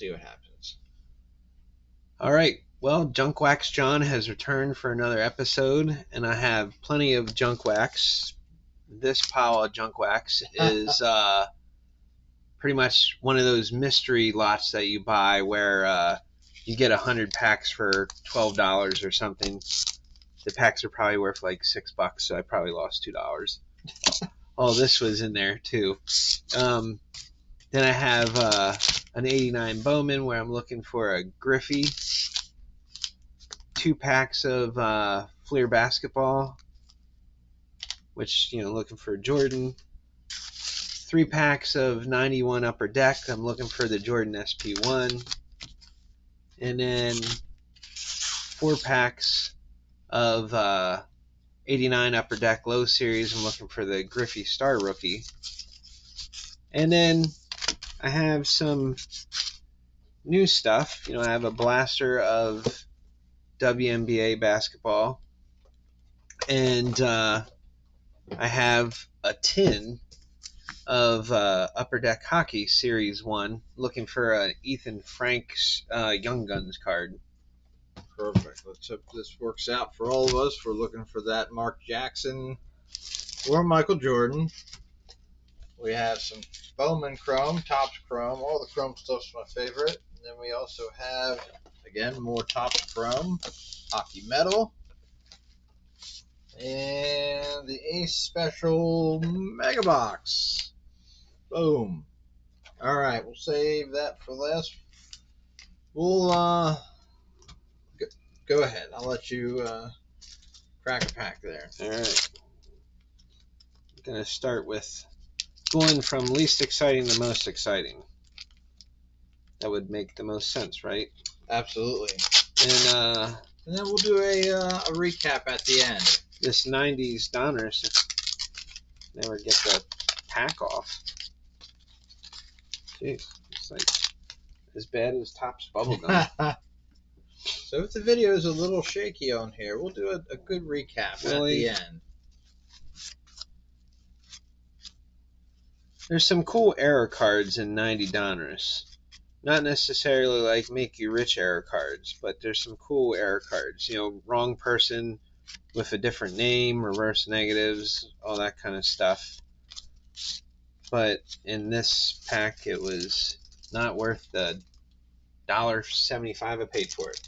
See what happens. All right. Well, Junkwax John has returned for another episode, and I have plenty of junk wax. This pile of junk wax is pretty much one of those mystery lots that you buy where you get 100 packs for $12 or something. The packs are probably worth like $6, so I probably lost $2. Oh, this was in there too. Then I have an 89 Bowman where I'm looking for a Griffey. 2 packs of Fleer basketball, which, looking for Jordan. 3 packs of 91 Upper Deck. I'm looking for the Jordan SP1. And then 4 packs of 89 Upper Deck Low Series. I'm looking for the Griffey Star Rookie. And then I have some new stuff. I have a blaster of WNBA basketball. And I have a tin of Upper Deck Hockey Series 1, looking for an Ethan Frank's Young Guns card. Perfect. Let's hope this works out for all of us. We're looking for that Mark Jackson or Michael Jordan. We have some Bowman Chrome, Topps Chrome. All the Chrome stuff's my favorite. And then we also have, again, more Topps Chrome, Hockey Metal, and the Ace Special Mega Box. Boom. All right, we'll save that for last. We'll go ahead. I'll let you crack a pack there. All right. I'm going to start with going from least exciting to most exciting. That would make the most sense, right? Absolutely. And then we'll do a recap at the end. This 90s Donners never get the pack off. Jeez, it's like as bad as Topps bubblegum. So if the video is a little shaky on here, we'll do a good recap at the end. There's some cool error cards in 90 Donners. Not necessarily like make you rich error cards, but there's some cool error cards. Wrong person with a different name, reverse negatives, all that kind of stuff. But in this pack, it was not worth the $1.75 I paid for it.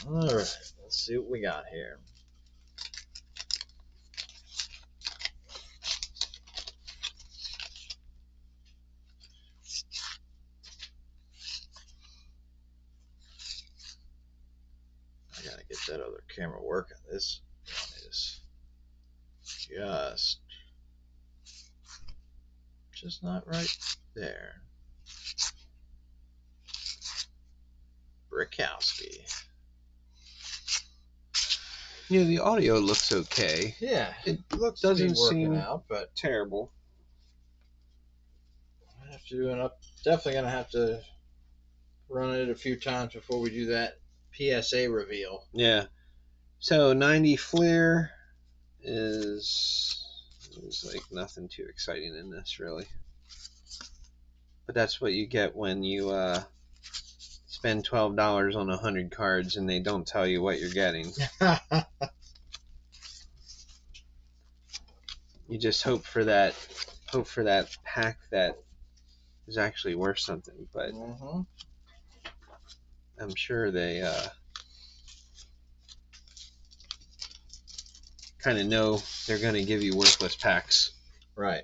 All right, let's see what we got here. I gotta get that other camera working. This one is just not right there. Brickowski. The audio looks okay. Yeah, it looks doesn't to be working seem out, but terrible. I have to do definitely gonna have to run it a few times before we do that PSA reveal. Yeah. So 90 Fleer is like nothing too exciting in this, really. But that's what you get when you spend $12 on 100 cards and they don't tell you what you're getting. You just hope for that pack that is actually worth something. But I'm sure they kind of know they're going to give you worthless packs. Right.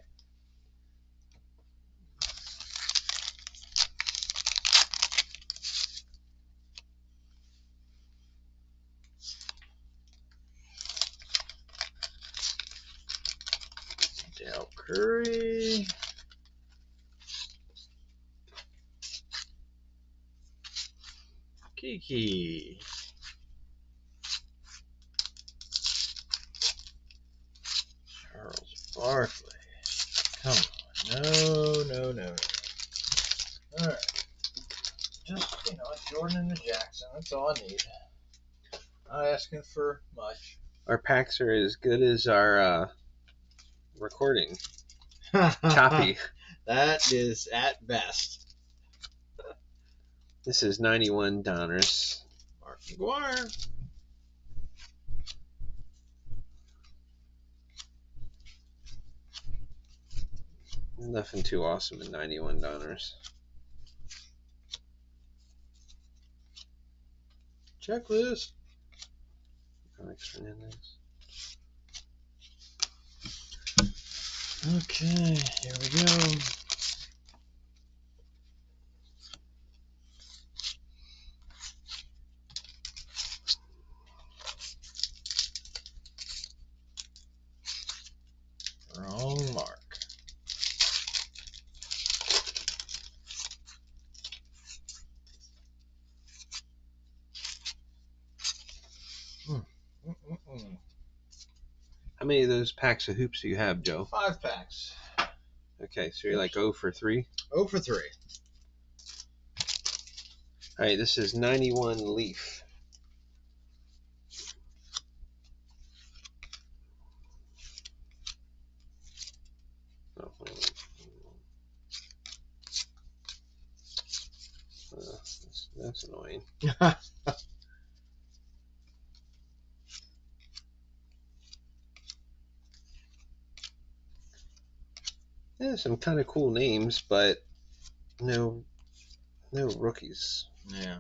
Dale Curry. Kiki. Charles Barkley. Come on. No. Alright. Just, Jordan and the Jackson. That's all I need. Not asking for much. Our packs are as good as our recording. Choppy. That is at best. This is 91 Donruss. Mark McGwire. Nothing too awesome in 91 Donruss. Checklist. Alex Fernandez. Okay, here we go. Wrong mark. How many of those packs of hoops do you have, Joe? 5 packs. Okay, so you're like 0 for 3? 0 for 3. All right, this is 91 Leaf. Oh, wait. That's annoying. Yeah, some kind of cool names, but no rookies. Yeah.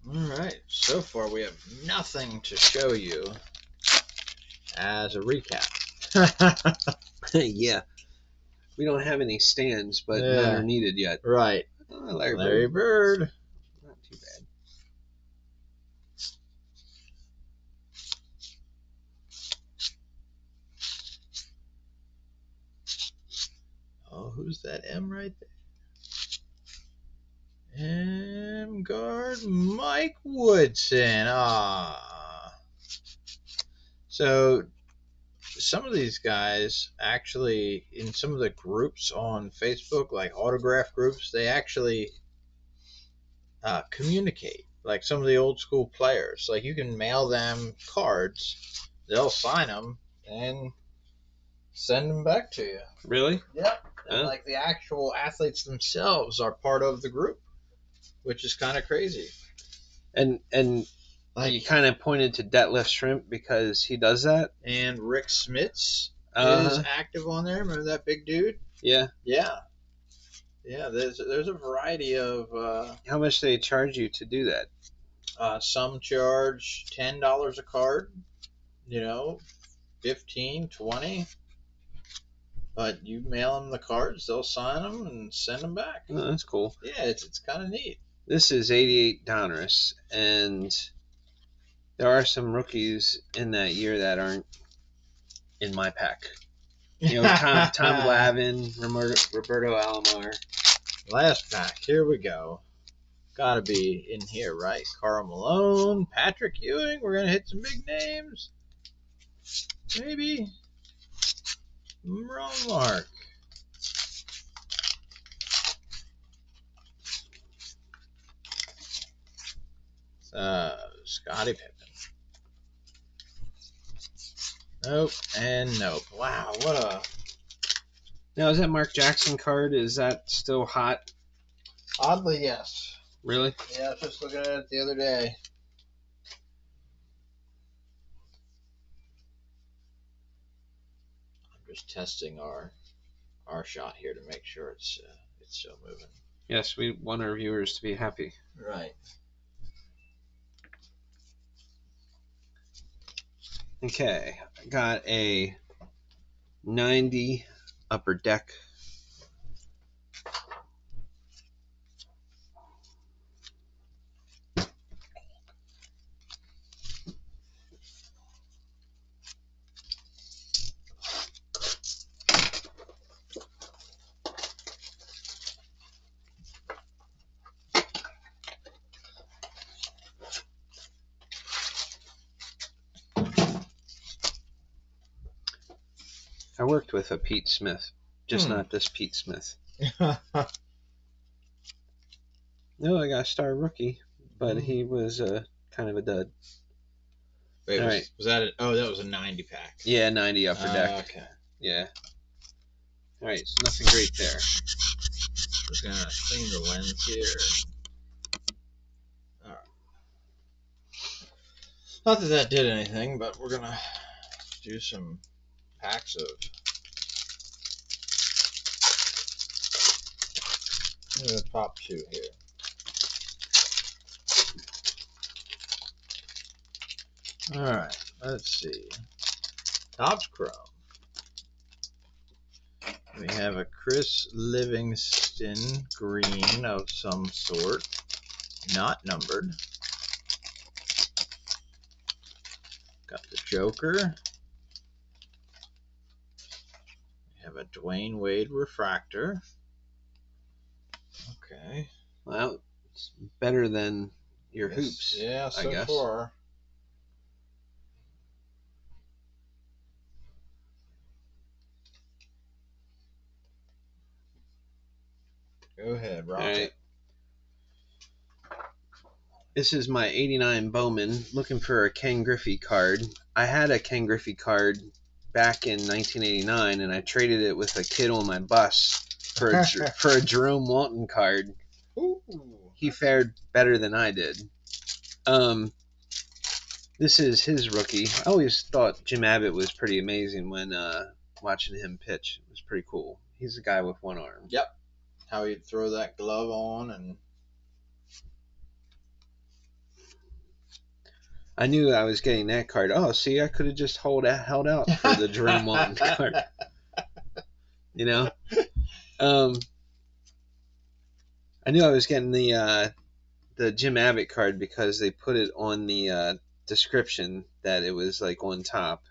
All right. So far, we have nothing to show you as a recap. Yeah. We don't have any stands, but none are needed yet. Right. Oh, Larry Bird. Not too bad. Oh, who's that M right there? M guard Mike Woodson. Ah. So some of these guys actually, in some of the groups on Facebook, like autograph groups, they actually communicate. Like some of the old school players, like you can mail them cards, they'll sign them and send them back to you. Really? Yep. And Huh? like the actual athletes themselves are part of the group, which is kind of crazy. And Like, you kind of pointed to Detlef Shrimp because he does that. and Rick Smits Uh-huh. is active on there. Remember that big dude? Yeah. Yeah. Yeah, there's a variety of. How much do they charge you to do that? Some charge $10 a card, 15, 20. But you mail them the cards, they'll sign them and send them back. Oh, that's cool. Yeah, it's kind of neat. This is 88 Donruss, and there are some rookies in that year that aren't in my pack. Tom Glavine, Roberto Alomar. Last pack. Here we go. Gotta be in here, right? Karl Malone, Patrick Ewing. We're gonna hit some big names. Maybe. Wrong mark. Scottie Pippen. Nope and nope. Wow, what a. Now, is that Mark Jackson card? Is that still hot? Oddly, yes. Really? Yeah, I was just looking at it the other day. I'm just testing our shot here to make sure it's still moving. Yes, we want our viewers to be happy. Right. Okay, I got a 90 Upper Deck. I worked with a Pete Smith, just not this Pete Smith. No, I got a star rookie, but he was kind of a dud. Wait, All was, right. was that it? Oh, that was a 90 pack. Yeah, 90 upper deck. Okay. Yeah. All right, so nothing great there. Just gonna clean the lens here. All right. Not that that did anything, but we're gonna do some packs of the top two here. All right. Let's see. Topps Chrome. We have a Chris Livingston green of some sort, not numbered. Got the Joker. We have a Dwayne Wade refractor. Okay. Well, it's better than your Yes, hoops. Yeah, I so guess. far. Go ahead, rock All right. it. This is my 89 Bowman, looking for a Ken Griffey card. I had a Ken Griffey card back in 1989, and I traded it with a kid on my bus for a Jerome Walton card. Ooh, He fared better than I did. This is his rookie. I always thought Jim Abbott was pretty amazing when watching him pitch. It was pretty cool. He's a guy with one arm. Yep. How he'd throw that glove on and I knew I was getting that card. Oh, see, I could have just held out for the Jerome Walton card. You know? I knew I was getting the Jim Abbott card because they put it on the description that it was like on top.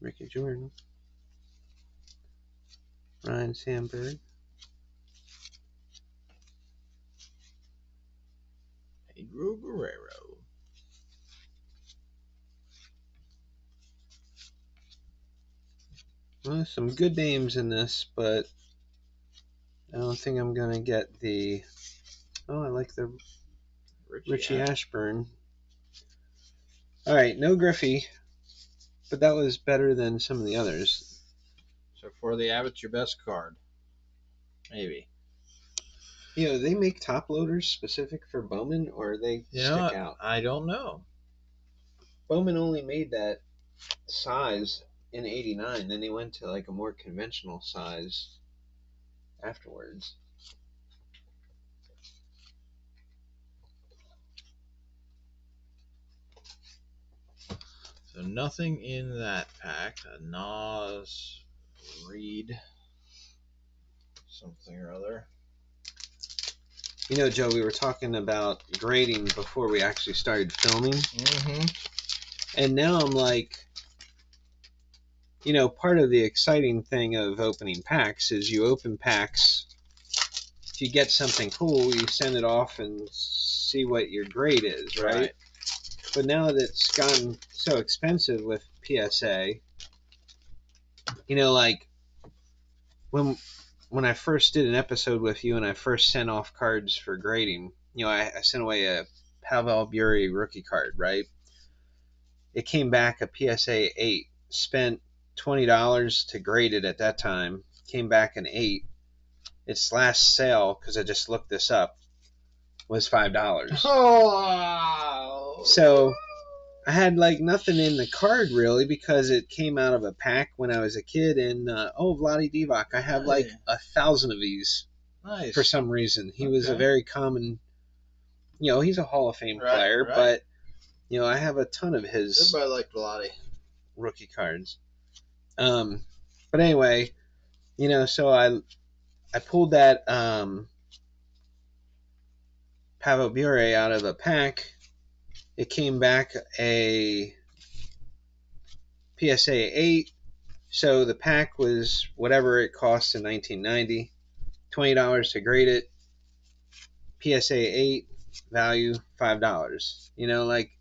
Ricky Jordan. Ryan Sandberg. Pedro Guerrero. Well, some good names in this, but I don't think I'm going to get the... Oh, I like the Richie Ashburn. All right, no Griffey, but that was better than some of the others. So for the Abbott's your best card. Maybe. You know, they make top loaders specific for Bowman, or they stick out? I don't know. Bowman only made that size in '89. Then they went to like a more conventional size afterwards. So nothing in that pack. A Nas, Reed, something or other. You know, Joe, we were talking about grading before we actually started filming. Mm-hmm. And now I'm like, you know, part of the exciting thing of opening packs is you open packs. If you get something cool, you send it off and see what your grade is, right? But now that it's gotten so expensive with PSA, you know, like when I first did an episode with you and I first sent off cards for grading, you know, I sent away a Pavel Bure rookie card, right? It came back a PSA 8. Spent $20 to grade it at that time. Came back an 8. Its last sale, because I just looked this up, was $5. Oh. So I had like nothing in the card really because it came out of a pack when I was a kid. And Vlade Divac, I have like 1,000 of these. Nice. For some reason. He was a very common, you know, he's a Hall of Fame player, right. but you know, I have a ton of his Everybody liked Vlade. rookie cards. But anyway, you know, so I pulled that Pavel Bure out of a pack. It came back a PSA 8. So the pack was whatever it cost in 1990, $20 to grade it. PSA 8, value $5. You know, like,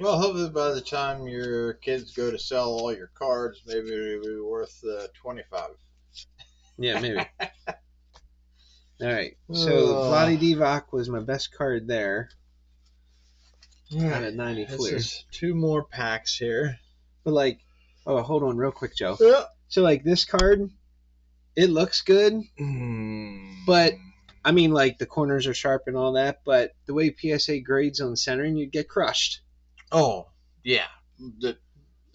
Well, hopefully by the time your kids go to sell all your cards, maybe it'll be worth 25. yeah, maybe. All right. So Vlade Divac was my best card there. Out of 90 This Fleer. is 2 more packs here. But like, oh, hold on real quick, Joe. Yeah. So like this card, it looks good, but I mean like the corners are sharp and all that, but the way PSA grades on centering, you'd get crushed. Oh, yeah. The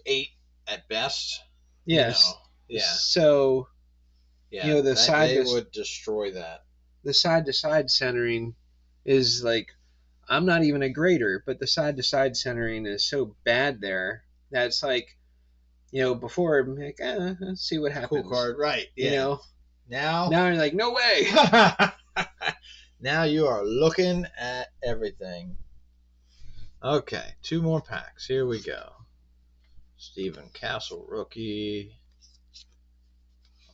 8 at best. Yes. You know, yeah. So, Yeah. you know, They would destroy that. The side to side centering is like, I'm not even a grader, but the side to side centering is so bad there that it's like, you know, before I'm like, let's see what happens. Cool card, right? Yeah. You know, now you're like, no way. Now you are looking at everything. Okay, 2 more packs. Here we go. Stephen Castle rookie.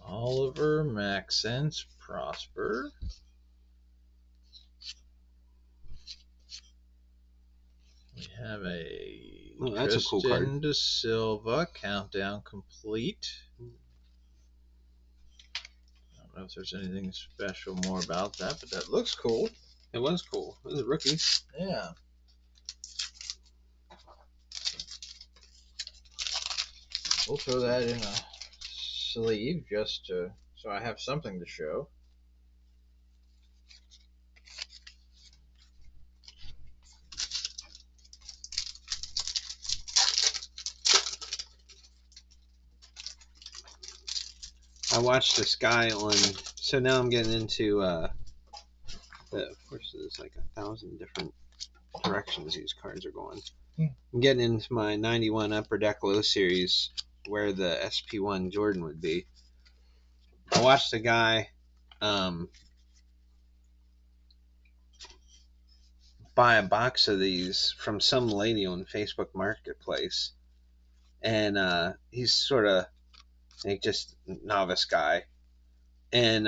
Oliver Maxence Prosper. We have that's a cool card. Tristan Da Silva countdown complete. I don't know if there's anything special more about that, but that looks cool. It was cool. It was a rookie. Yeah. We'll throw that in a sleeve just to so I have something to show. I watched this guy on. So now I'm getting into. Of course, there's like 1,000 different directions these cards are going. I'm getting into my 91 Upper Deck Low Series where the SP1 Jordan would be. I watched a guy buy a box of these from some lady on Facebook Marketplace, and he's sort of like just novice guy, and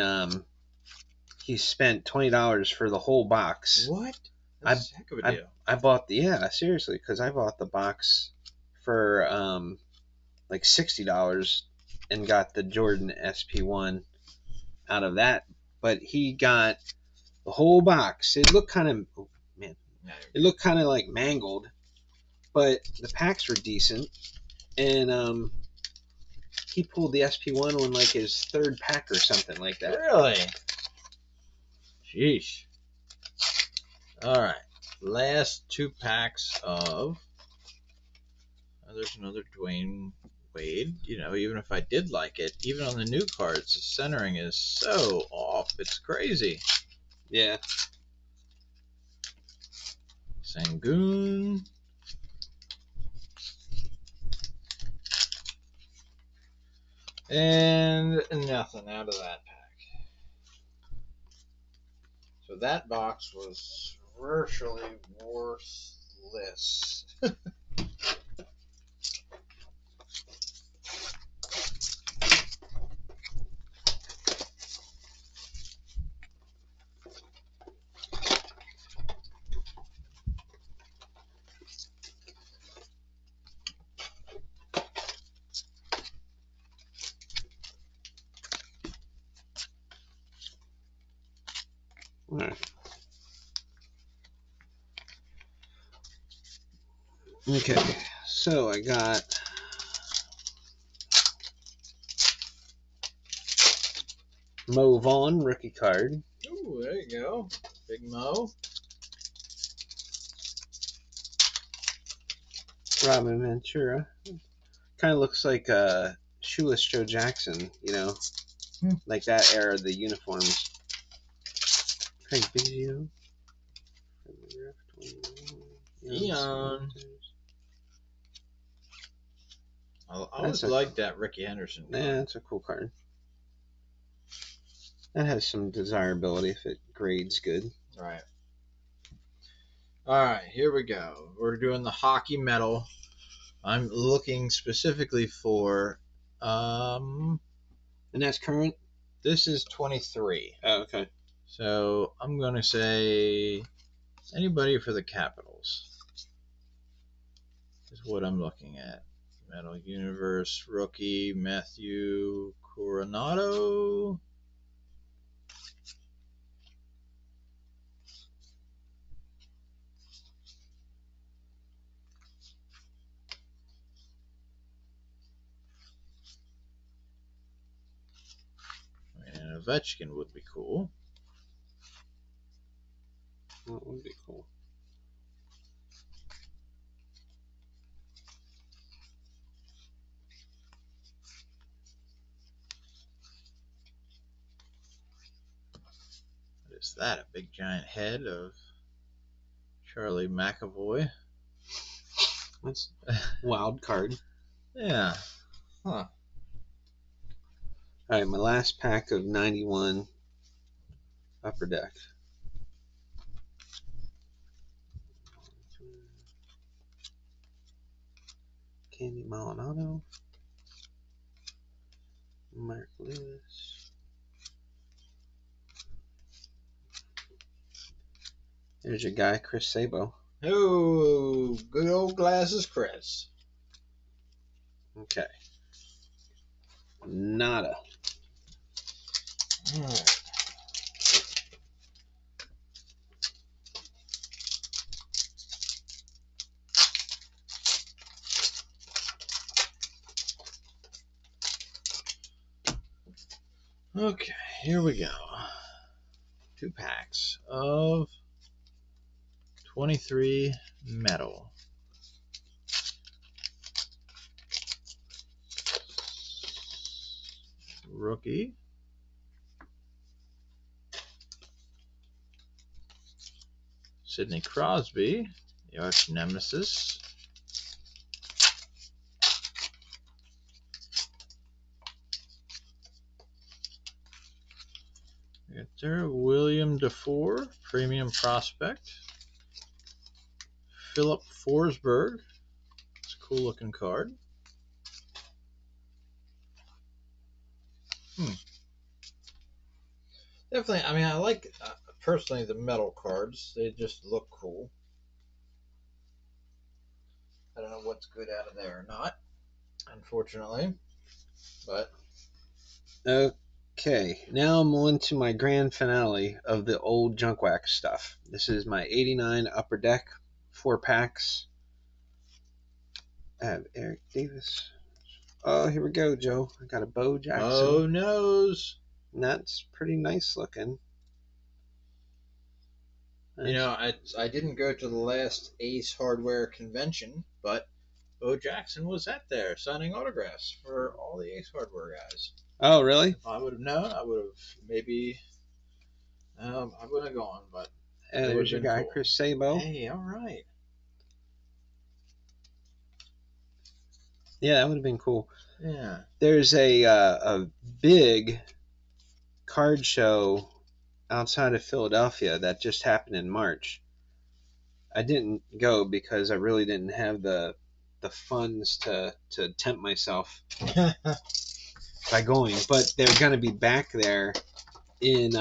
he spent $20 for the whole box. What? That's a heck of a deal. I bought seriously, because I bought the box for like $60 and got the Jordan SP1 out of that, but he got the whole box. It looked kind of like mangled, but the packs were decent, and he pulled the SP1 on like his 3rd pack or something like that. Really? Sheesh. All right. Last 2 packs of. There's another Dwayne Wade. You know, even if I did like it, even on the new cards, the centering is so off. It's crazy. Yeah. Sangoon. And nothing out of that pack. So that box was virtually worthless. All right. Okay, so I got Mo Vaughn rookie card. Ooh, there you go. Big Mo. Robin Ventura. Kind of looks like Shoeless Joe Jackson, you know, like that era of the uniforms. Craig Biggio. Eon. I always like that Ricky Henderson card. Yeah, that's a cool card. That has some desirability if it grades good. Right. All right, here we go. We're doing the hockey medal. I'm looking specifically for And that's current? This is 23. Oh, okay. So I'm going to say anybody for the Capitals is what I'm looking at. Metal Universe rookie Matthew Coronado. And Ovechkin would be cool. That would be cool. What is that? A big giant head of Charlie McAvoy. That's wild card. Yeah. Huh. All right, my last pack of 91 Upper Deck. Candy Maldonado. Mark Lewis. There's your guy, Chris Sabo. Oh, good old glasses, Chris. Okay. Nada. All right. Okay, here we go. 2 packs of 23 metal. Rookie. Sidney Crosby, the arch nemesis. Right there, William DeFore, premium prospect. Philip Forsberg, it's a cool looking card. Definitely, I mean, I like personally the metal cards. They just look cool. I don't know what's good out of there or not, unfortunately. But Okay, now I'm on to my grand finale of the old Junkwax stuff. This is my 89 Upper Deck, 4 packs. I have Eric Davis. Oh, here we go, Joe. I got a Bo Jackson. oh noes. And that's pretty nice looking. You know, I didn't go to the last Ace Hardware convention, but Bo Jackson was at there signing autographs for all the Ace Hardware guys. Oh, really? If I would have known, I would have maybe. I wouldn't have gone, but And it there's your guy, cool. Chris Sabo. Hey, all right. Yeah, that would have been cool. Yeah. There's a big card show outside of Philadelphia that just happened in March. I didn't go because I really didn't have the funds to tempt myself by going, but they're going to be back there in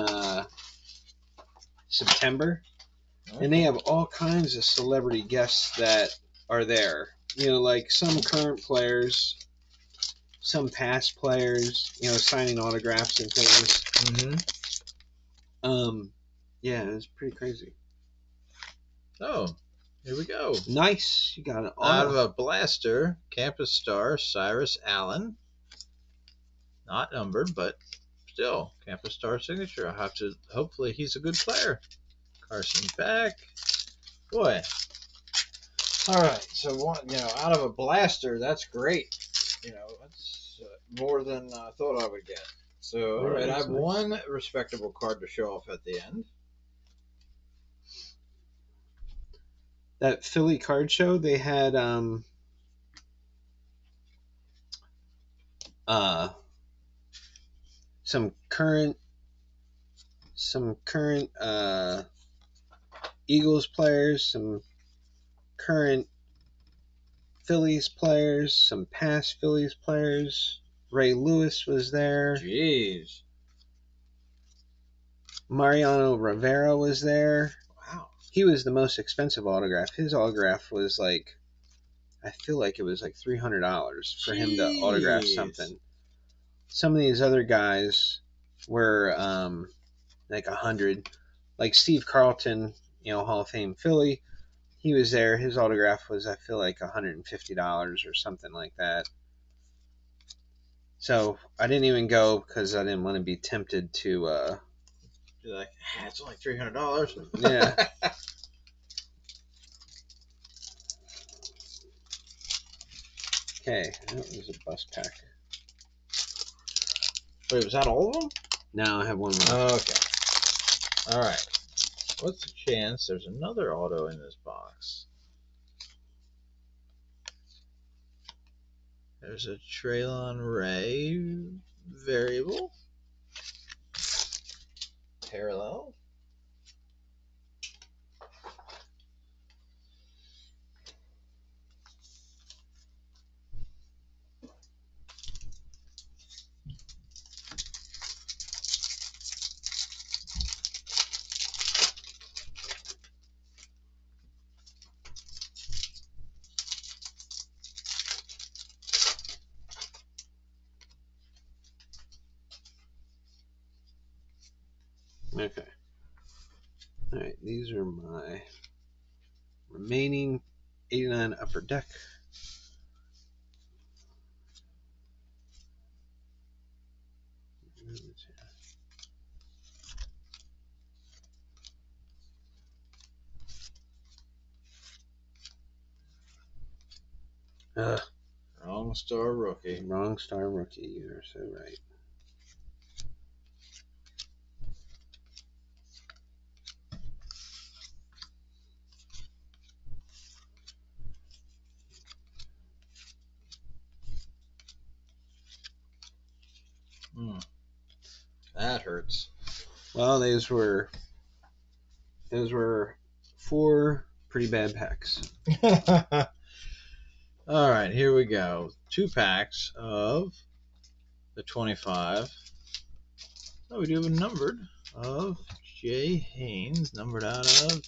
September, and they have all kinds of celebrity guests that are there. You know, like some current players, some past players, you know, signing autographs and things. Mm-hmm. Yeah, it's pretty crazy. Oh, here we go. Nice. You got it. Out of a blaster, campus star Cyrus Allen. Not numbered, but still, campus star signature. I have to. Hopefully, he's a good player. Carson Beck. Boy. All right. So one, out of a blaster, that's great. That's more than I thought I would get. So all right, I have one respectable card to show off at the end. That Philly card show, they had some current Eagles players, some current Phillies players, some past Phillies players. Ray Lewis was there. Jeez. Mariano Rivera was there. Wow. He was the most expensive autograph. His autograph was like, I feel like it was like $300 for him to autograph Jeez. something. Some of these other guys were like $100. Like Steve Carlton, Hall of Fame Philly. He was there. His autograph was, I feel like, $150 or something like that. So I didn't even go because I didn't want to be tempted to. You're like, it's only $300. Yeah. Okay, that was a bust pack. Wait, was that all of them? Now I have one more. Okay. All right. What's the chance there's another auto in this box? There's a Traylon Ray variable. Parallel. Okay. All right, these are my remaining 89 Upper Deck. Wrong star rookie. Wrong star rookie. You're so right. That hurts. Well, those were 4 pretty bad packs. All right, here we go. 2 packs of the 25. Oh, we do have a numbered of Jay Haynes, numbered out of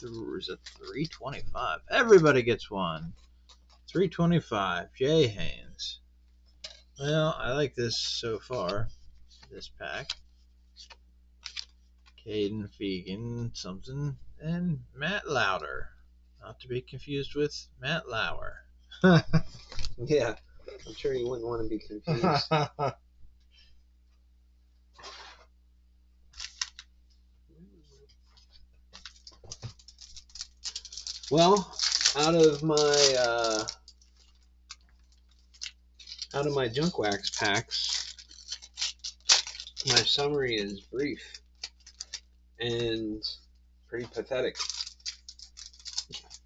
325. Everybody gets one. 325, Jay Haynes. Well, I like this so far, this pack. Caden Fegan, something, and Matt Lauder. Not to be confused with Matt Lauer. Yeah, I'm sure you wouldn't want to be confused. Well, out of my Junkwax packs, my summary is brief and pretty pathetic,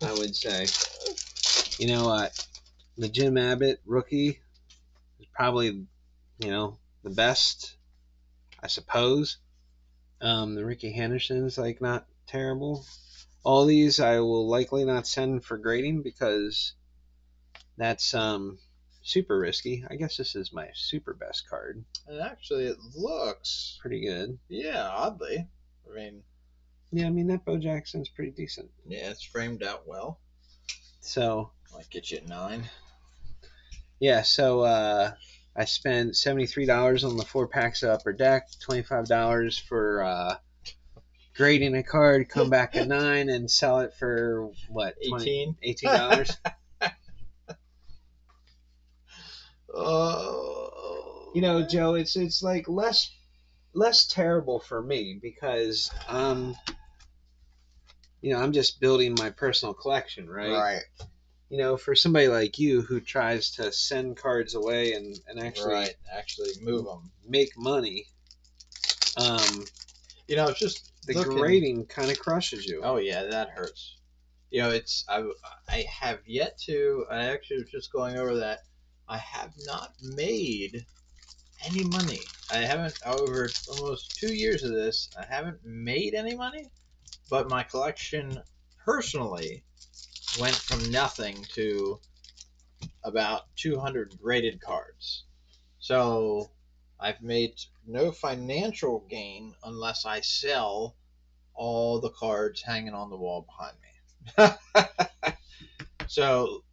I would say. You know what? The Jim Abbott rookie is probably, the best, I suppose. The Ricky Henderson's like not terrible. All these I will likely not send for grading because that's super risky. I guess this is my super best card. And actually, it looks Pretty good. Yeah, oddly. Yeah, that Bo Jackson's pretty decent. Yeah, it's framed out well. So Might get you at 9. Yeah, so I spent $73 on the 4 packs of Upper Deck, $25 for grading a card, come back at 9, and sell it for what? 18? $18. Oh. Joe, it's like less terrible for me because I'm just building my personal collection, right? Right. For somebody like you who tries to send cards away and actually move them, make money, it's just the grading kind of crushes you. Oh yeah, that hurts. I have yet to. I actually was just going over that. I have not made any money. I haven't, over almost 2 years of this, I haven't made any money, but my collection personally went from nothing to about 200 graded cards. So I've made no financial gain unless I sell all the cards hanging on the wall behind me. So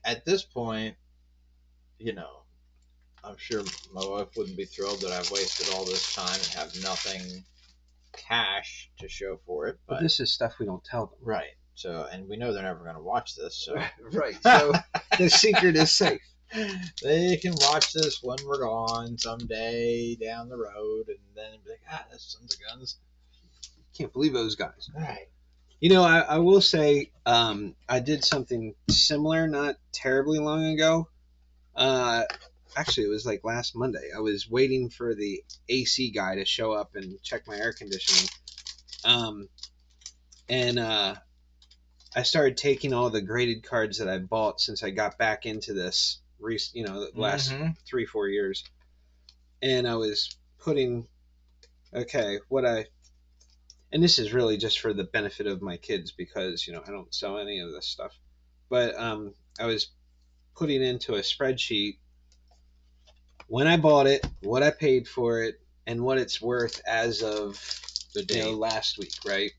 at this point, you know, I'm sure my wife wouldn't be thrilled that I've wasted all this time and have nothing cash to show for it. But this is stuff we don't tell them. Right. So, and we know they're never going to watch this. So, Right. So the secret is safe. They can watch this when we're gone someday down the road, and then be like, that's sons of guns. Can't believe those guys. All right. You know, I will say I did something similar not terribly long ago. Actually, it was like last Monday. I was waiting for the AC guy to show up and check my air conditioning. And I started taking all the graded cards that I bought since I got back into this, the last 3-4 years. And I was putting, and this is really just for the benefit of my kids because, I don't sell any of this stuff. But I was putting into a spreadsheet when I bought it, what I paid for it, and what it's worth as of the day last week, right?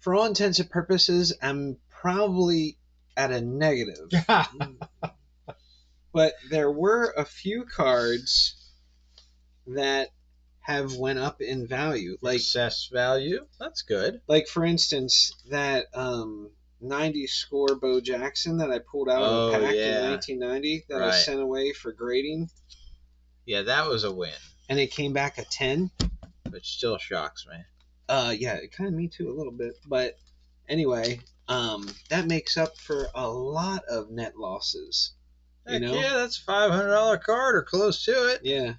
For all intents and purposes, I'm probably at a negative. But there were a few cards that have went up in value. Like excess value. That's good. Like, for instance, that 90 score Bo Jackson that I pulled out of a pack in 1990 that I sent away for grading. Yeah, that was a win. And it came back a 10. Which still shocks me. Yeah, it kind of me too a little bit. But anyway, that makes up for a lot of net losses. Heck, yeah, that's a $500 card or close to it. Yeah.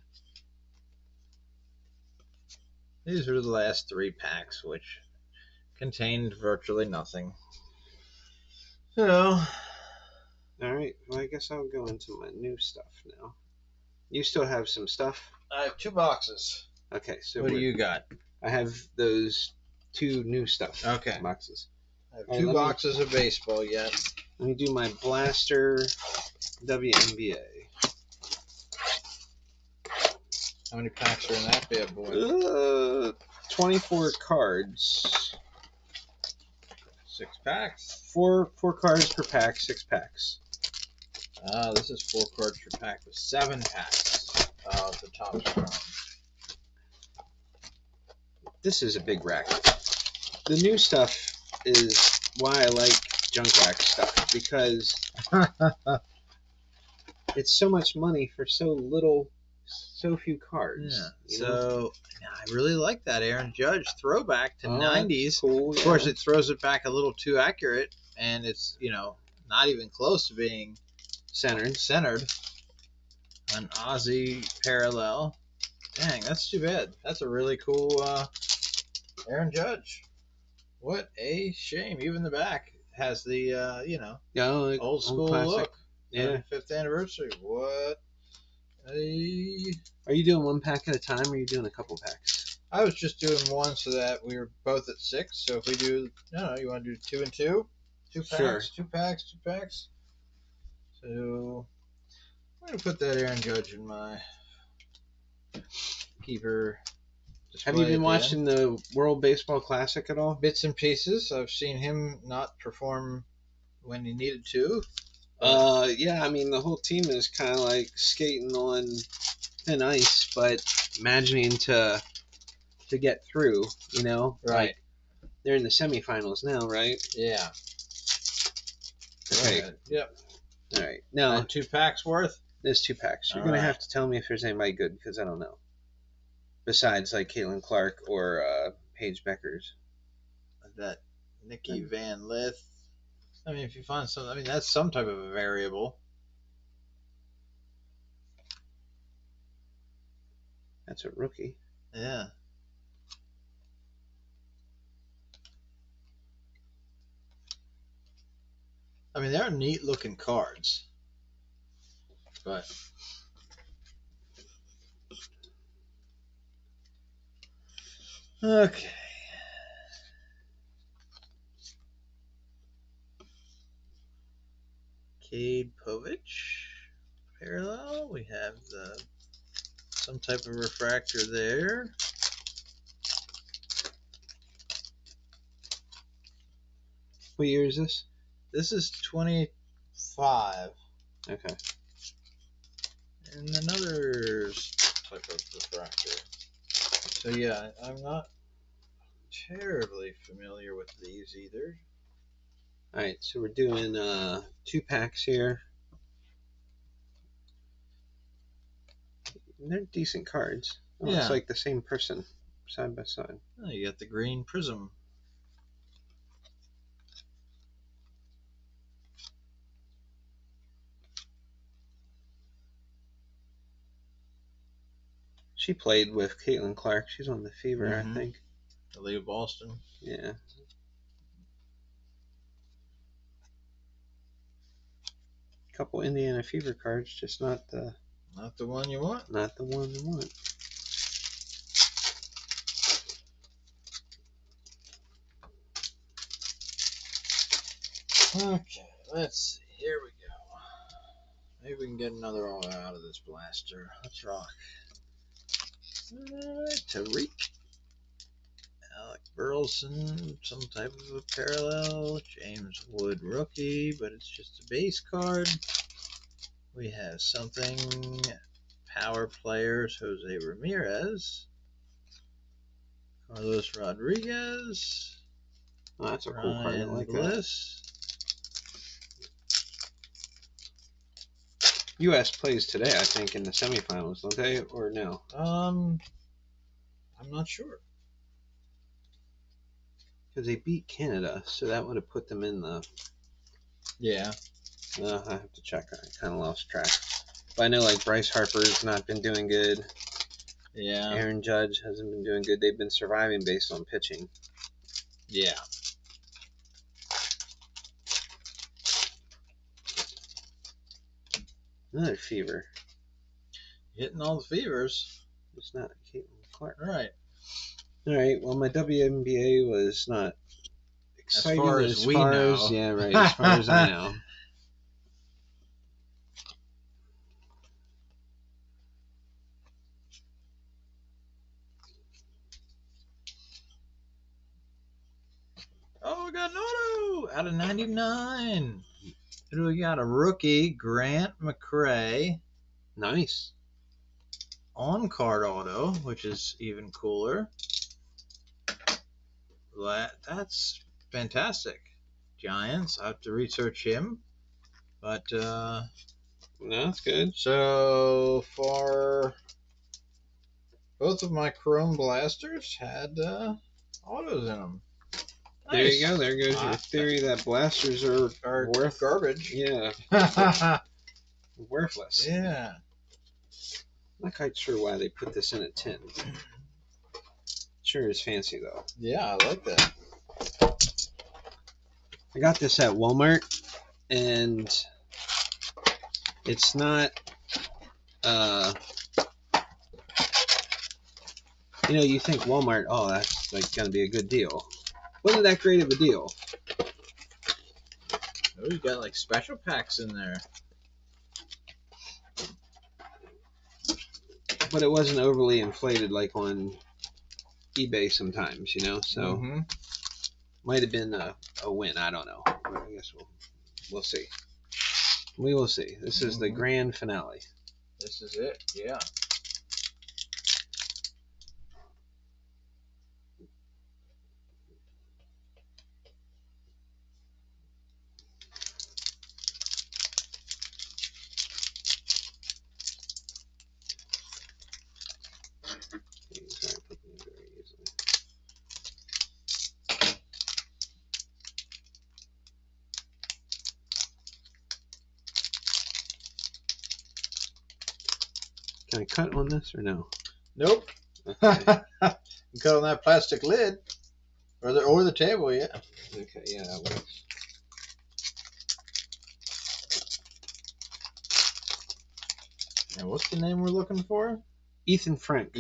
These are the last 3 packs, which contained virtually nothing. So, all right. Well, I guess I'll go into my new stuff now. You still have some stuff? I have 2 boxes. Okay, so what do you got? I have those 2 new stuff. Okay. Boxes. I have 2 boxes of baseball yet. Let me do my Blaster WNBA. How many packs are in that bad boy? 24 cards. 6 packs. 4 cards per pack, 6 packs. This is 4 cards per pack with 7 packs of the top chrome. This is a big racket. The new stuff is why I like Junkwax stuff, because it's so much money for so few cards. Yeah. So I really like that Aaron Judge throwback to 90s. Cool, yeah. Of course, it throws it back a little too accurate, and it's not even close to being centered. An Aussie parallel. Dang, that's too bad. That's a really cool Aaron Judge. What a shame. Even the back has the old school look. Yeah. 5th anniversary. What? Are you doing 1 pack at a time, or are you doing a couple packs? I was just doing 1 so that we were both at 6. So if we do, you want to do 2 and 2? 2 packs, sure. 2 packs, 2 packs. So I'm going to put that Aaron Judge in my keeper. Have you been watching the World Baseball Classic at all? Bits and pieces. I've seen him not perform when he needed to. Yeah, I mean, the whole team is kind of like skating on thin ice, but imagining to get through, Right. Like, they're in the semifinals now, right? Yeah. Okay. Yep. All right. Now, 2 packs worth? There's 2 packs. You're going to have to tell me if there's anybody good, because I don't know. Besides, like, Caitlin Clark or Paige Beckers. That Nikki Van Lith. I mean, if you find something, that's some type of a variable. That's a rookie. Yeah. I mean, they're neat looking cards. But okay. Cade Povich parallel. We have the some type of refractor there. What year is this? This is 25. Okay. And another type of refractor. So yeah, I'm not terribly familiar with these either. All right, so we're doing 2 packs here. And they're decent cards. Oh, Yeah. It's like the same person, side by side. Oh, you got the green prism. She played with Caitlin Clark. She's on the Fever, Mhm. I think. The League of Boston. Yeah. Couple Indiana Fever cards, just not the one you want. not the one you want. Okay, let's see. Here we go. Maybe we can get another all out of this blaster. Let's rock. Alright, Tariq. Alec Burleson, some type of a parallel. James Wood rookie, but it's just a base card. We have something. Power players, Jose Ramirez. Carlos Rodriguez. Oh, that's a cool card. I Ryan like that. Bliss. U.S. plays today, I think, in the semifinals, don't they? Or no? I'm not sure. Because they beat Canada, so that would have put them in the... Yeah. I have to check. I kind of lost track. But I know, like, Bryce Harper's not been doing good. Yeah. Aaron Judge hasn't been doing good. They've been surviving based on pitching. Yeah. Another Fever. Hitting all the fevers. It's not Caitlin Clark. Right. All right. Well, my WNBA was not exciting far as we know. Yeah, right. As far as I know. Oh, we got an auto out of 99. Who do we got? A rookie, Grant McCrae. Nice. On-card auto, which is even cooler. That's fantastic. Giants. I have to research him. But, No, that's good. so far, both of my Chrome Blasters had autos in them. Nice. There you go. There goes your theory that blasters are worth garbage. Yeah. Worthless. Yeah. I'm not quite sure why they put this in at 10. Sure is fancy, though. Yeah, I like that. I got this at Walmart, and it's not, you think Walmart, oh, that's like going to be a good deal. Wasn't that great of a deal. Oh, you got like special packs in there. But it wasn't overly inflated like on eBay sometimes, so might have been a win. I don't know. I guess we'll see. We will see. This is the grand finale. This is it. Yeah. Can I cut on this or no? Nope. Okay. You cut on that plastic lid, or the table. Yeah. Okay. Yeah, that works. And what's the name we're looking for? Ethan Frank.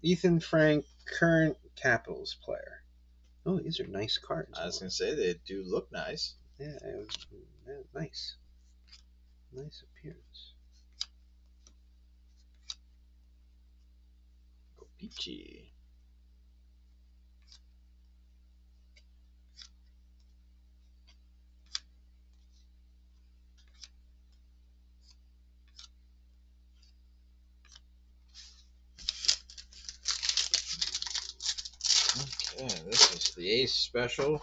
Ethan Frank, current Capitals player. Oh, these are nice cards. I was gonna say they do look nice. Yeah, nice. Nice appearance. Peachy. Okay, this is the Ace Special.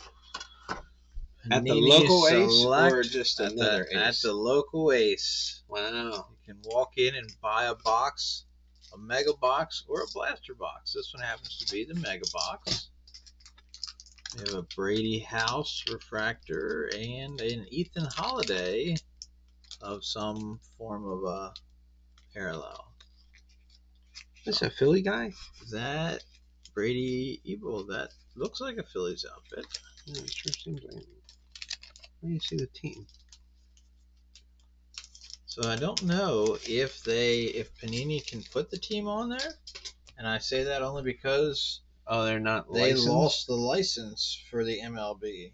At the Panini local Ace Select or just at another the, At Ace? the local Ace. Wow. You can walk in and buy a box, a mega box, or a blaster box. This one happens to be the mega box. We have a Brady House refractor and an Ethan Holiday of some form of a parallel. This is a Philly guy? That Brady Evil, that looks like a Phillies outfit. Yeah, it sure seems like it. Where do you see the team? So I don't know if Panini can put the team on there, and I say that only because Oh, they're not they licensed? lost the license for the MLB.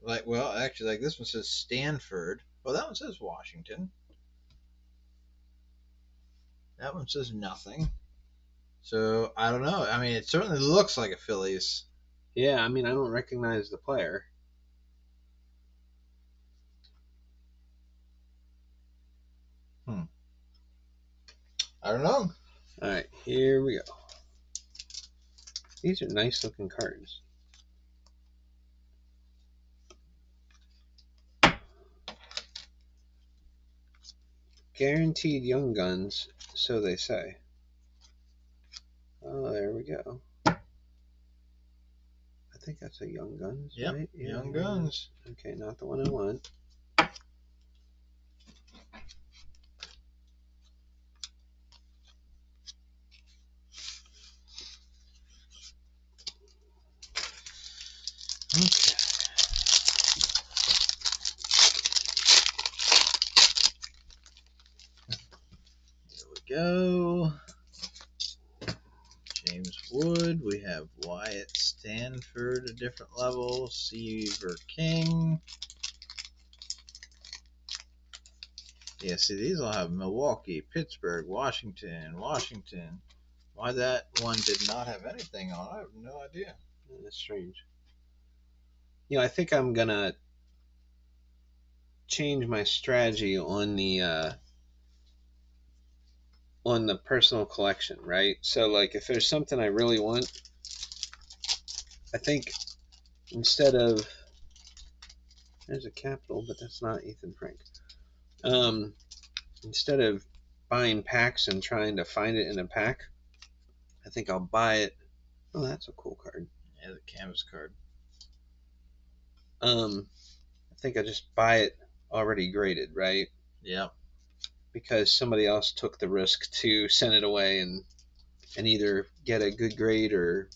Like, well, actually, like this one says Stanford. Well, that one says Washington. That one says nothing. So I don't know. I mean, it certainly looks like a Phillies. Yeah, I mean, I don't recognize the player. I don't know. All right, here we go. These are nice looking cards. Guaranteed Young Guns, so they say. Oh, there we go. I think that's a Young Guns, Yep, right? Yeah, Young Guns. Okay, not the one I want. Okay. There we go. James Wood. We have Wyatt Stanford, a different level. Seaver King. Yeah, see, these all have Milwaukee, Pittsburgh, Washington. Why that one did not have anything on, I have no idea. That's strange. You know, I think I'm gonna change my strategy on the personal collection, right? So, like, if there's something I really want, I think instead of there's a capital, but that's not Ethan Frank. Instead of buying packs and trying to find it in a pack, I think I'll buy it. Oh, that's a cool card. Yeah, the canvas card. I think I just buy it already graded, right? Yep. Because somebody else took the risk to send it away and either get a good grade or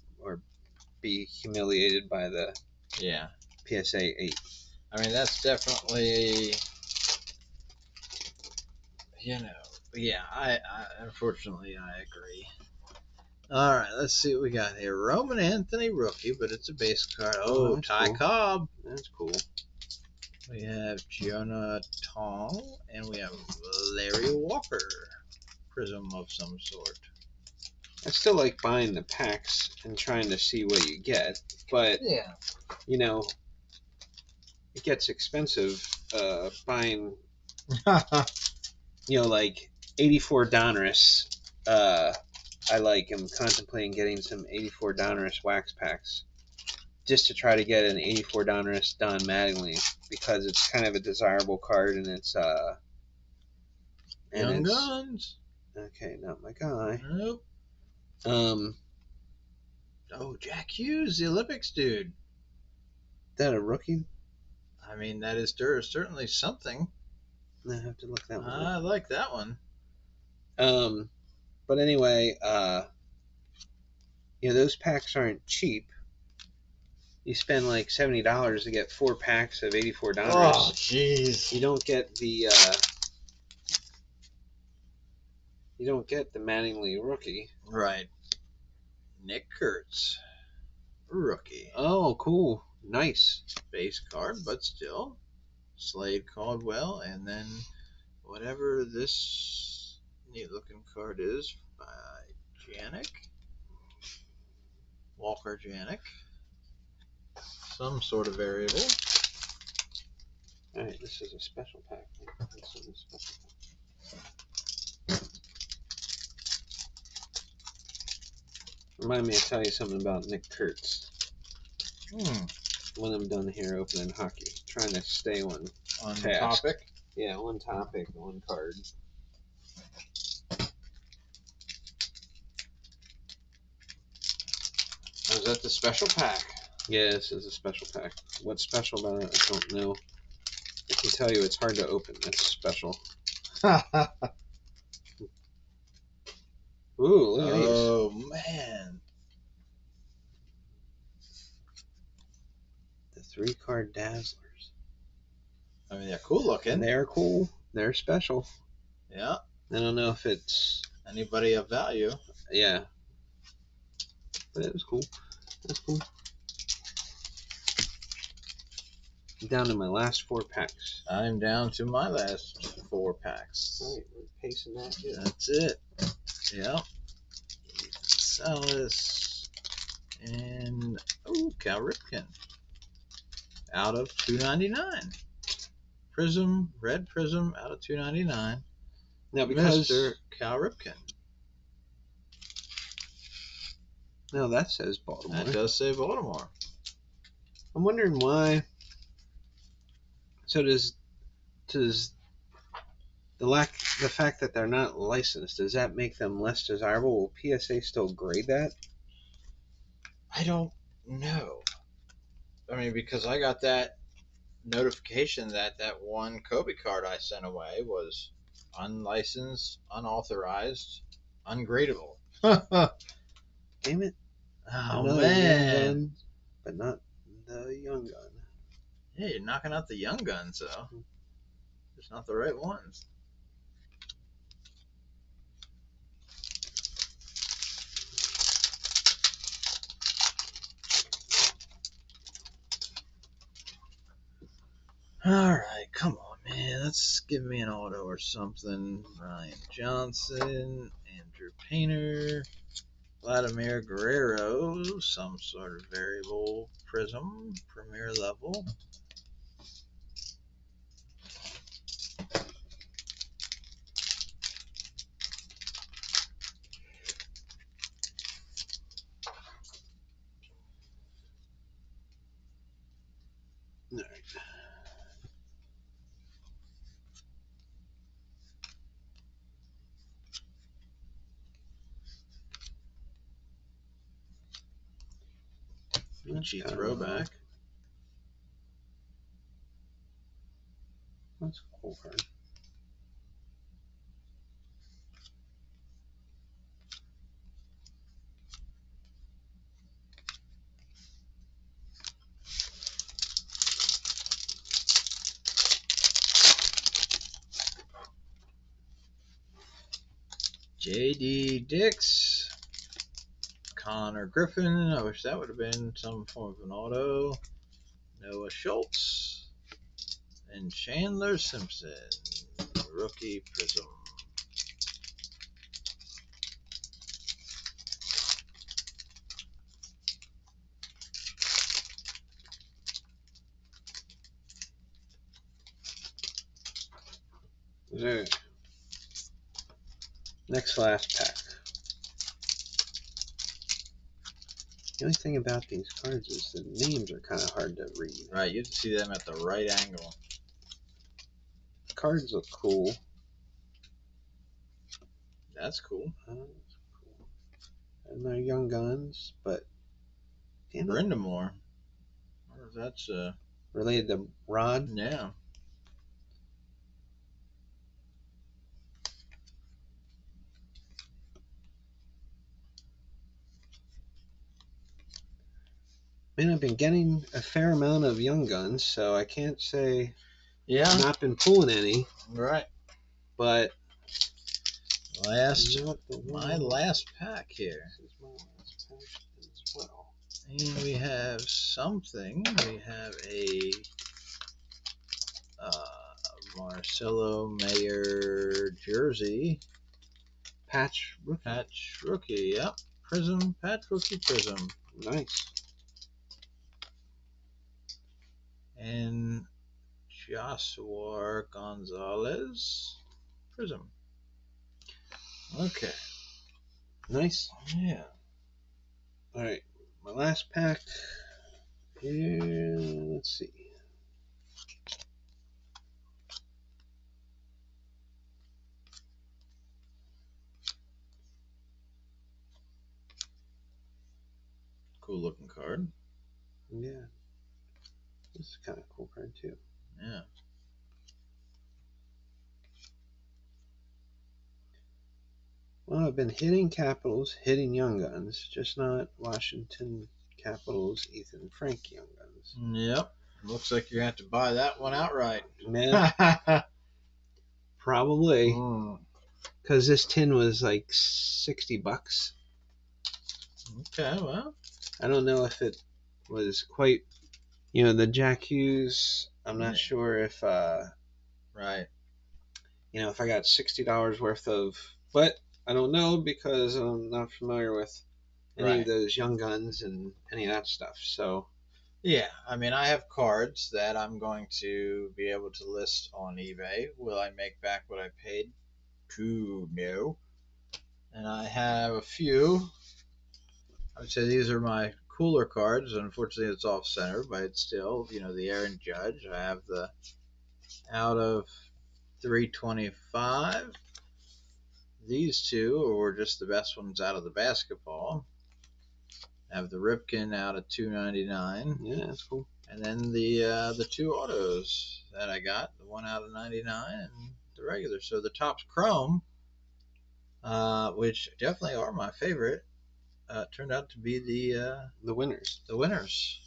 be humiliated by the Yeah. PSA 8. I mean, that's definitely, yeah, I unfortunately, I agree. All right, let's see what we got here. Roman Anthony rookie, but it's a base card. Oh, that's Ty cool. Cobb. That's cool. We have Jonah Tong, and we have Larry Walker. Prism of some sort. I still like buying the packs and trying to see what you get, but Yeah. you know, it gets expensive buying, like 84 Donruss. I am contemplating getting some 84 Donruss wax packs just to try to get an 84 Donruss Don Mattingly because it's kind of a desirable card and it's Young Guns. Okay, not my guy. Nope. Oh, Jack Hughes, the Olympics dude. that a rookie? I mean, that is certainly something. I have to look that one I up. like that one. But anyway, those packs aren't cheap. You spend like $70 to get 4 packs of 84 Donruss. Oh, jeez. You don't get the Mattingly rookie. Right. Nick Kurtz, rookie. Oh, cool. Nice. Base card, but still. Slade Caldwell, and then whatever this neat looking card is by Janik. Walker Janik. Some sort of variable. Alright, this is a special pack. This is a special pack. Remind me to tell you something about Nick Kurtz. When I'm done here opening hockey. Trying to stay on task. Topic. Yeah, one topic, one card. Was that the special pack? Yeah, this is a special pack. What's special about it, I don't know. I can tell you it's hard to open. That's special. Ooh, look at these. Oh, man. The 3-card Dazzlers. I mean, they're cool looking. And they're cool. They're special. Yeah. I don't know if it's... Anybody of value. Yeah. But it was cool. That's cool. I'm down to my last 4 packs. I'm down to my last 4 packs. Alright, we're pacing that good. That's it. Yep. Salas. And, Cal Ripken. Out of $2.99. Prism, red Prism out of $2.99. Now, because... Mr. Cal Ripken. No, that says Baltimore. That does say Baltimore. I'm wondering why... So does the fact that they're not licensed, does that make them less desirable? Will PSA still grade that? I don't know. I mean, because I got that notification that one Kobe card I sent away was unlicensed, unauthorized, ungradable. Damn it. Oh, Another man. young gun, but not the young gun. Yeah, you're knocking out the young guns, though. Just not the right ones. Alright, come on, man. Let's give me an auto or something. Ryan Johnson, Andrew Painter, Vladimir Guerrero, some sort of variable prism, premier level. Alright. Peachy throwback. That's a cool card. J.D. Dix, Connor Griffin. I wish that would have been some form of an auto. Noah Schultz and Chandler Simpson, rookie prism. Alright. Next last pack. The only thing about these cards is the names are kind of hard to read. Right, you have to see them at the right angle. The cards look cool. That's cool. And they're young guns, but damn it. Brindamore. I wonder if that's Related to Rod. yeah. Man, I've been getting a fair amount of young guns, so I can't say Yeah. I've not been pulling any. Right. But my last pack here. This is my last pack as well. And we have something. We have a Marcelo Mayer jersey Patch rookie. Patch rookie, yep. Prism, patch rookie prism. Nice. And Joshua Gonzalez prism. Okay. Nice. Yeah. All right. My last pack. Here, let's see. Cool looking card. Yeah. This is kind of a cool card too. Yeah. Well, I've been hitting Capitals, hitting Young Guns, just not Washington Capitals, Ethan Frank Young Guns. Yep. Looks like you're going to have to buy that one outright. Man, probably. Mm. Because this tin was like $60. Okay, well. I don't know if it was quite, the Jack Hughes. I'm not sure if, Right. if I got $60 worth of, but I don't know because I'm not familiar with any of those Young Guns and any of that stuff. So, yeah, I mean, I have cards that I'm going to be able to list on eBay. Will I make back what I paid? No. And I have a few. I would say these are my cooler cards. Unfortunately, it's off center, but it's still, the Aaron Judge. I have the out of 325. These two were just the best ones out of the basketball. I have the Ripken out of 299. Yeah, that's cool. And then the two autos that I got, the one out of 99 and the regular. So the Topps Chrome, which definitely are my favorite, turned out to be the winners. The winners.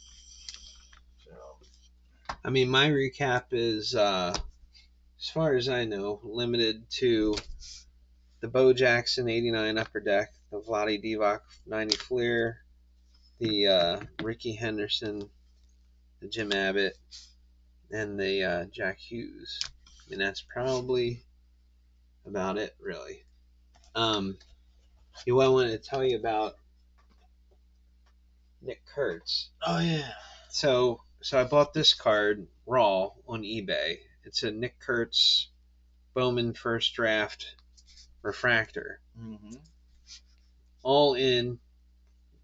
So, I mean, my recap is, as far as I know, limited to the Bo Jackson 89 Upper Deck, the Vlade Divac 90 Fleer, the Ricky Henderson, the Jim Abbott, and the Jack Hughes. I mean, that's probably about it, really. What I wanted to tell you about Nick Kurtz. oh yeah. So I bought this card raw on eBay. It's a Nick Kurtz Bowman First Draft Refractor. Mm-hmm. All in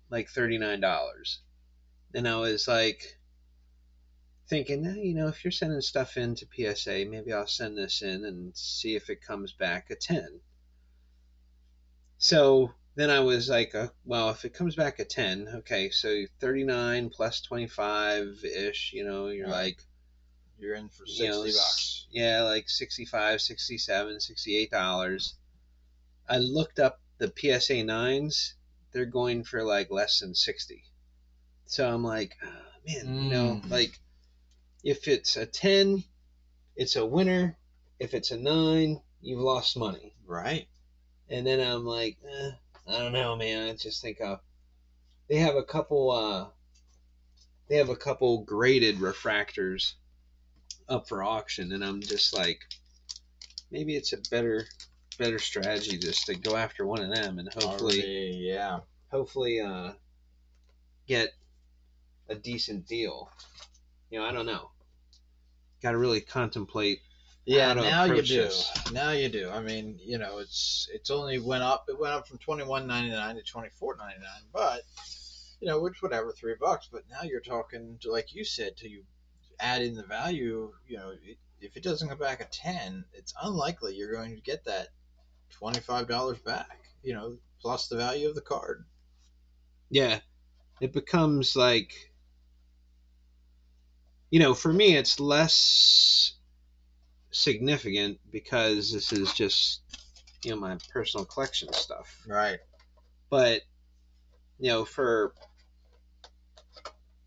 like $39. And I was like thinking, if you're sending stuff in to PSA, maybe I'll send this in and see if it comes back a 10. So then I was like, well, if it comes back a 10, okay, so 39 plus 25-ish, you're like, you're in for $60. Yeah, like $65, $67, $68. I looked up the PSA 9s. They're going for like less than 60. So I'm like, oh, man, like if it's a 10, it's a winner. If it's a 9, you've lost money. Right. And then I'm like, I don't know, man. I just think they have a couple graded refractors up for auction, and I'm just like, maybe it's a better strategy just to go after one of them and hopefully get a decent deal. I don't know. Got to really contemplate. Yeah, now you do. Now you do. I mean, it's only went up. It went up from $21.99 to $24.99, but which whatever, $3. But now you're talking, like you said, till you add in the value. If it doesn't come back at 10, it's unlikely you're going to get that $25 back. Plus the value of the card. Yeah, it becomes like, for me, it's less significant because this is just, my personal collection stuff. Right. But, for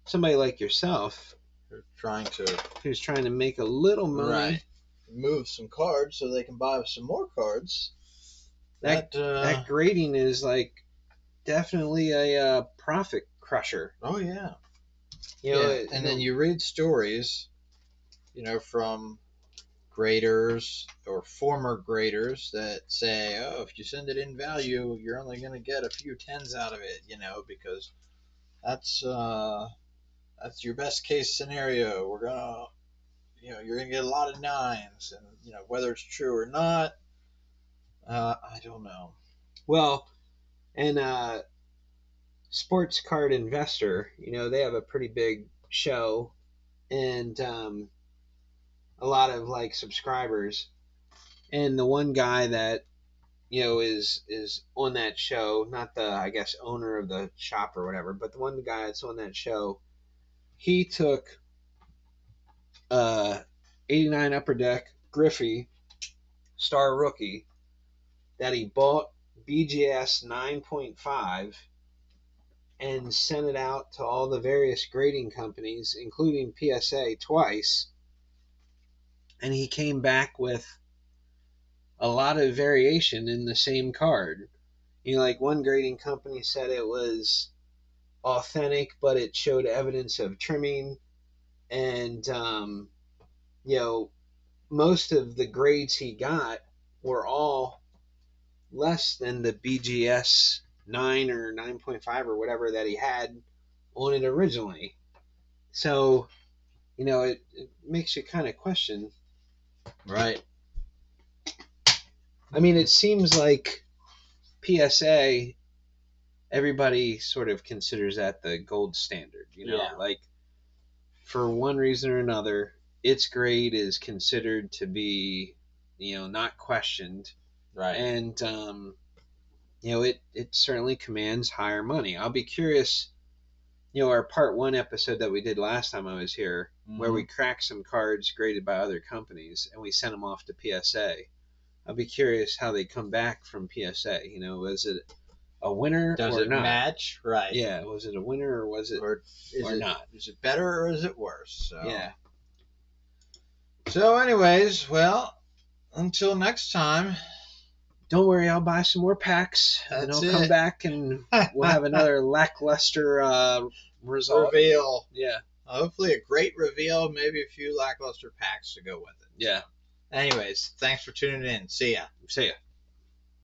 somebody like yourself who's trying to make a little money, right, move some cards so they can buy some more cards. That grading is like definitely a profit crusher. Oh yeah. And then you read stories, from graders or former graders that say, oh, if you send it in value, you're only going to get a few tens out of it, because that's your best case scenario. We're gonna, you're gonna get a lot of nines, and whether it's true or not, I don't know. Well, and Sports Card Investor, they have a pretty big show and a lot of like subscribers. And the one guy that is on that show, not the I guess owner of the shop or whatever, but the one guy that's on that show, he took 89 Upper Deck Griffey Star Rookie that he bought BGS 9.5 and sent it out to all the various grading companies, including PSA twice, and he came back with a lot of variation in the same card. Like one grading company said it was authentic, but it showed evidence of trimming, and most of the grades he got were all less than the BGS 9 or 9.5 or whatever that he had on it originally. So, it makes you kind of question. Right. I mean, it seems like PSA, everybody sort of considers that the gold standard, Yeah. like for one reason or another, its grade is considered to be, not questioned. Right. And, it certainly commands higher money. I'll be curious, our part 1 episode that we did last time I was here, where we cracked some cards graded by other companies and we sent them off to PSA. I'll be curious how they come back from PSA. Was it a winner Does or it not? match? Right. Yeah, was it a winner or was it or not? Is it better or is it worse? So. Yeah. So, anyways, well, until next time. Don't worry, I'll buy some more packs, and I'll come back and we'll have another lackluster result. Reveal. Yeah. Hopefully a great reveal, maybe a few lackluster packs to go with it. Yeah. Anyways, thanks for tuning in. See ya. See ya.